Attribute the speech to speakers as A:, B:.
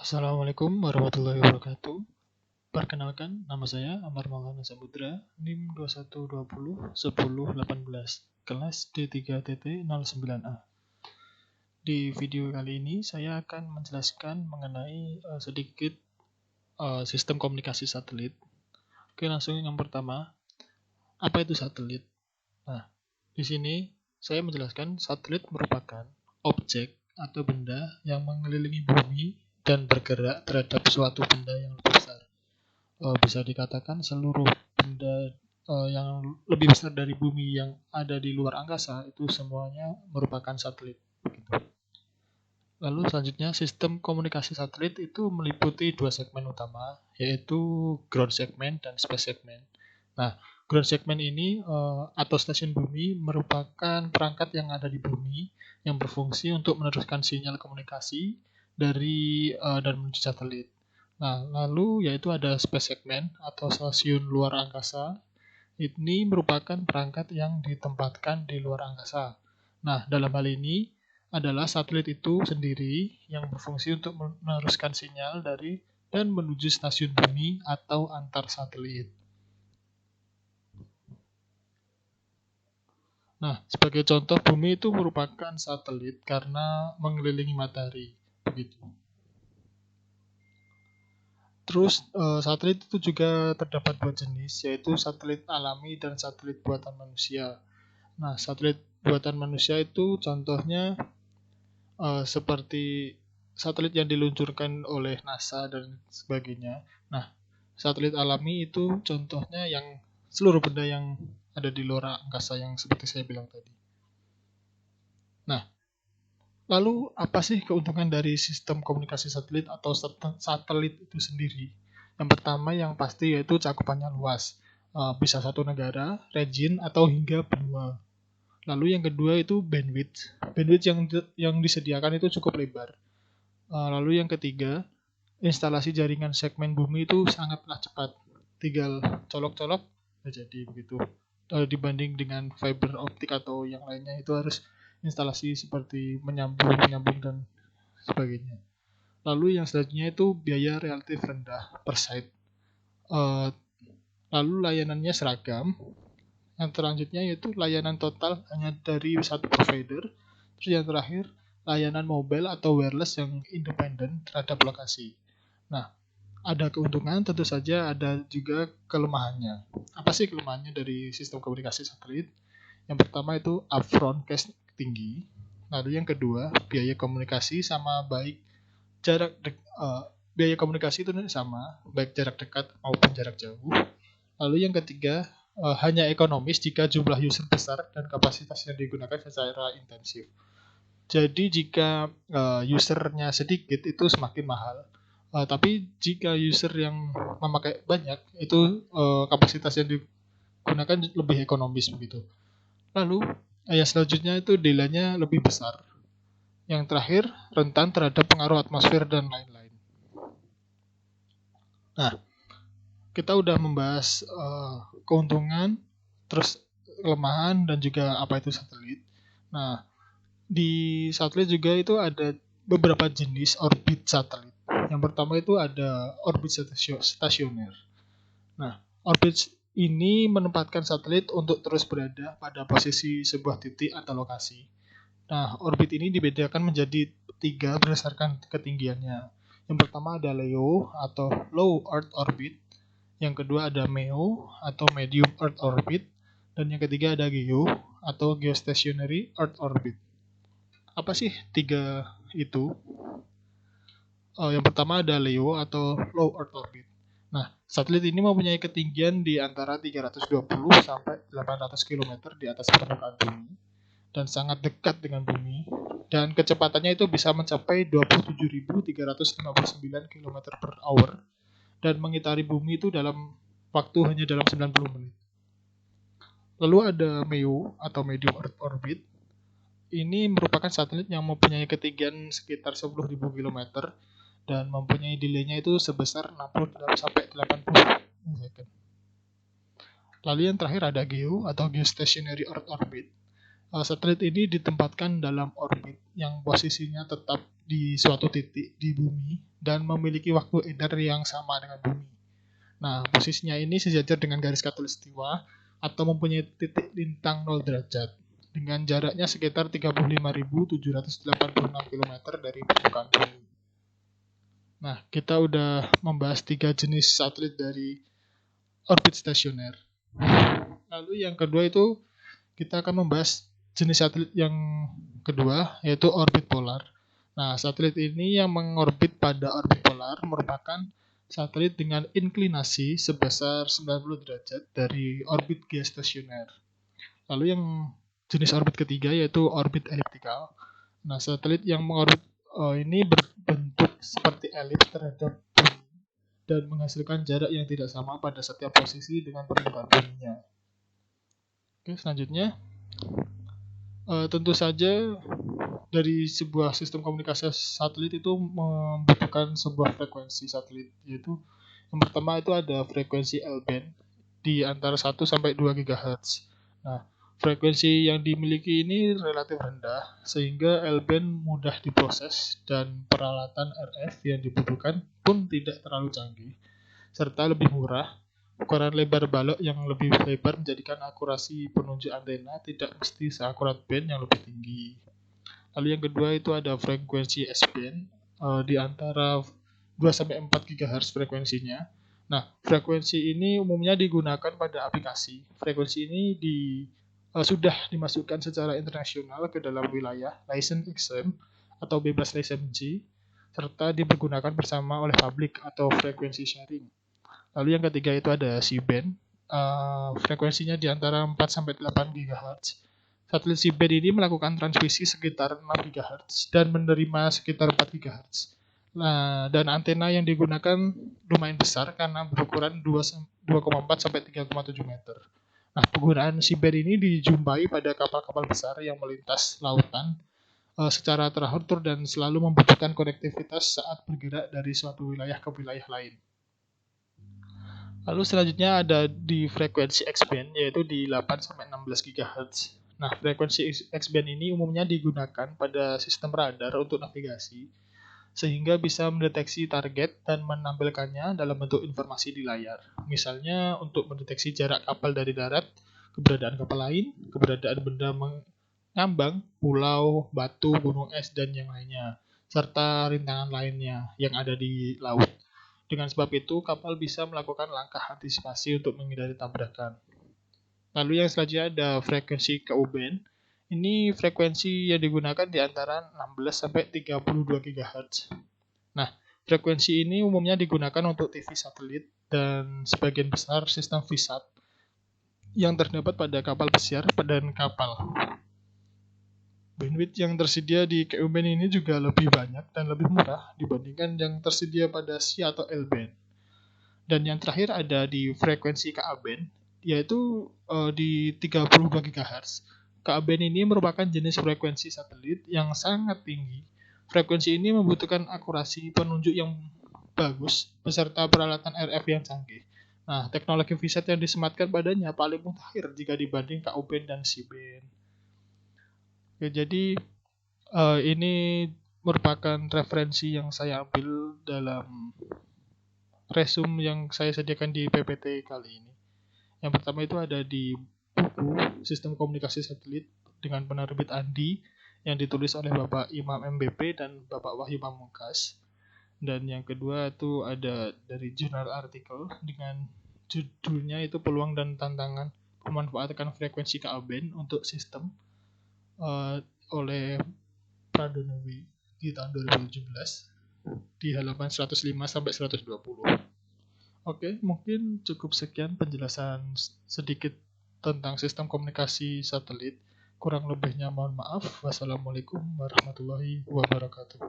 A: Assalamualaikum warahmatullahi wabarakatuh. Perkenalkan, nama saya Amar Maulana Samudra, NIM 21201018, kelas D3TT09A. Di video kali ini saya akan menjelaskan mengenai sedikit sistem komunikasi satelit. Oke, langsung yang pertama, apa itu satelit? Nah, di sini saya menjelaskan satelit merupakan objek atau benda yang mengelilingi bumi dan bergerak terhadap suatu benda yang lebih besar. Bisa dikatakan seluruh benda yang lebih besar dari bumi yang ada di luar angkasa itu semuanya merupakan satelit. Lalu selanjutnya sistem komunikasi satelit itu meliputi dua segmen utama, yaitu ground segment dan space segment. Nah, ground segment ini atau stasiun bumi merupakan perangkat yang ada di bumi yang berfungsi untuk meneruskan sinyal komunikasi dari dan menuju satelit. Nah, lalu yaitu ada space segment atau stasiun luar angkasa. Ini merupakan perangkat yang ditempatkan di luar angkasa. Nah, dalam hal ini adalah satelit itu sendiri yang berfungsi untuk meneruskan sinyal dari dan menuju stasiun bumi atau antar satelit. Nah, sebagai contoh, bumi itu merupakan satelit karena mengelilingi matahari. Begitu. Terus satelit itu juga terdapat dua jenis, yaitu satelit alami dan satelit buatan manusia. Nah, satelit buatan manusia itu contohnya seperti satelit yang diluncurkan oleh NASA dan sebagainya. Nah, satelit alami itu contohnya yang seluruh benda yang ada di luar angkasa yang seperti saya bilang tadi. Nah, lalu apa sih keuntungan dari sistem komunikasi satelit atau satelit itu sendiri? Yang pertama yang pasti yaitu cakupannya luas. Bisa satu negara, region, atau hingga benua. Lalu yang kedua itu bandwidth. Bandwidth yang disediakan itu cukup lebar. Lalu yang ketiga, instalasi jaringan segmen bumi itu sangatlah cepat. Tinggal colok-colok jadi begitu. Dibanding dengan fiber optik atau yang lainnya itu harus instalasi seperti menyambung dan sebagainya. Lalu yang selanjutnya itu biaya relatif rendah per site. Lalu layanannya seragam. Yang selanjutnya yaitu layanan total hanya dari satu provider. Terus yang terakhir, layanan mobile atau wireless yang independen terhadap lokasi. Nah, ada keuntungan, tentu saja ada juga kelemahannya. Apa sih kelemahannya dari sistem komunikasi satelit? Yang pertama itu upfront cost tinggi. Lalu yang kedua, biaya komunikasi sama baik biaya komunikasi itu sama, baik jarak dekat maupun jarak jauh. Lalu yang ketiga, hanya ekonomis jika jumlah user besar dan kapasitas yang digunakan secara intensif. Jadi jika usernya sedikit itu semakin mahal. Tapi jika user yang memakai banyak itu kapasitas yang digunakan lebih ekonomis begitu. Lalu yang selanjutnya itu delay-nya lebih besar. Yang terakhir rentan terhadap pengaruh atmosfer dan lain-lain. Nah, kita udah membahas keuntungan, terus kelemahan dan juga apa itu satelit. Nah, di satelit juga itu ada beberapa jenis orbit satelit. Yang pertama itu ada orbit stasioner. Nah, orbit ini menempatkan satelit untuk terus berada pada posisi sebuah titik atau lokasi. Nah, orbit ini dibedakan menjadi 3 berdasarkan ketinggiannya. Yang pertama ada LEO atau Low Earth Orbit. Yang kedua ada MEO atau Medium Earth Orbit. Dan yang ketiga ada GEO atau Geostationary Earth Orbit. Apa sih 3 itu? Yang pertama ada LEO atau Low Earth Orbit. Nah, satelit ini mempunyai ketinggian di antara 320 sampai 800 km di atas permukaan bumi dan sangat dekat dengan bumi, dan kecepatannya itu bisa mencapai 27.359 km per hour dan mengitari bumi itu dalam waktu hanya dalam 90 menit. Lalu ada MEO atau Medium Earth Orbit. Ini merupakan satelit yang mempunyai ketinggian sekitar 10.000 km dan mempunyai delay-nya itu sebesar 60 sampai 80 second. Lalu yang terakhir ada GEO atau Geostationary Earth Orbit. Satelit ini ditempatkan dalam orbit yang posisinya tetap di suatu titik di bumi dan memiliki waktu edar yang sama dengan bumi. Nah, posisinya ini sejajar dengan garis khatulistiwa atau mempunyai titik lintang 0 derajat dengan jaraknya sekitar 35.786 km dari permukaan bumi. Nah, kita udah membahas 3 jenis satelit dari orbit stasioner. Lalu yang kedua itu kita akan membahas jenis satelit yang kedua, yaitu orbit polar. Nah, satelit ini yang mengorbit pada orbit polar merupakan satelit dengan inklinasi sebesar 90 derajat dari orbit geostasioner. Lalu yang jenis orbit ketiga yaitu orbit eliptikal. Nah, satelit yang mengorbit ini berbentuk seperti elips terhadap bumi dan menghasilkan jarak yang tidak sama pada setiap posisi dengan permukaan buminya. Oke, selanjutnya tentu saja dari sebuah sistem komunikasi satelit itu membutuhkan sebuah frekuensi satelit, yaitu yang pertama itu ada frekuensi L-band di antara 1 sampai 2 GHz. Nah, frekuensi yang dimiliki ini relatif rendah sehingga L-band mudah diproses dan peralatan RF yang dibutuhkan pun tidak terlalu canggih serta lebih murah. Ukuran lebar balok yang lebih lebar menjadikan akurasi penunjuk antena tidak mesti seakurat band yang lebih tinggi. Lalu yang kedua itu ada frekuensi S-band di antara 2-4 GHz frekuensinya. Nah, frekuensi ini umumnya digunakan pada aplikasi. Frekuensi ini sudah dimasukkan secara internasional ke dalam wilayah license XM atau bebas license G, serta dipergunakan bersama oleh publik atau frekuensi sharing. Lalu yang ketiga itu ada C-band. Frekuensinya di antara 4-8 GHz. Satelit C-band ini melakukan transmisi sekitar 6 GHz dan menerima sekitar 4 GHz. Nah, dan antena yang digunakan lumayan besar karena berukuran 2,4 sampai 3,7 meter. Nah, penggunaan C-band ini dijumpai pada kapal-kapal besar yang melintas lautan secara teratur dan selalu membutuhkan konektivitas saat bergerak dari suatu wilayah ke wilayah lain. Lalu selanjutnya ada di frekuensi X-band yaitu di 8-16 GHz. Nah, frekuensi X-band ini umumnya digunakan pada sistem radar untuk navigasi sehingga bisa mendeteksi target dan menampilkannya dalam bentuk informasi di layar. Misalnya untuk mendeteksi jarak kapal dari darat, keberadaan kapal lain, keberadaan benda mengambang, pulau, batu, gunung es, dan yang lainnya, serta rintangan lainnya yang ada di laut. Dengan sebab itu, kapal bisa melakukan langkah antisipasi untuk menghindari tabrakan. Lalu yang selanjutnya ada frekuensi KU-band. Ini frekuensi yang digunakan di antara 16-32 GHz. Nah, frekuensi ini umumnya digunakan untuk TV satelit dan sebagian besar sistem VSAT yang terdapat pada kapal pesiar dan kapal. Bandwidth yang tersedia di KU-band ini juga lebih banyak dan lebih murah dibandingkan yang tersedia pada C atau L-band. Dan yang terakhir ada di frekuensi Ka-band, yaitu di 32 GHz. Ka-band ini merupakan jenis frekuensi satelit yang sangat tinggi. Frekuensi ini membutuhkan akurasi penunjuk yang bagus beserta peralatan RF yang canggih. Nah, teknologi VSAT yang disematkan padanya paling mutakhir jika dibanding Ku-band dan C-band. Oke, jadi ini merupakan referensi yang saya ambil dalam resume yang saya sediakan di PPT kali ini. Yang pertama itu ada di buku Sistem Komunikasi Satelit dengan penerbit Andi yang ditulis oleh Bapak Imam MBP dan Bapak Wahyu Pamungkas. Dan yang kedua itu ada dari jurnal artikel dengan judulnya itu Peluang dan Tantangan Memanfaatkan Frekuensi Ka-band untuk Sistem oleh Pradonowi di tahun 2017 di halaman 105 sampai 120. Oke, mungkin cukup sekian penjelasan sedikit tentang sistem komunikasi satelit. Kurang lebihnya mohon maaf. Wassalamualaikum warahmatullahi wabarakatuh.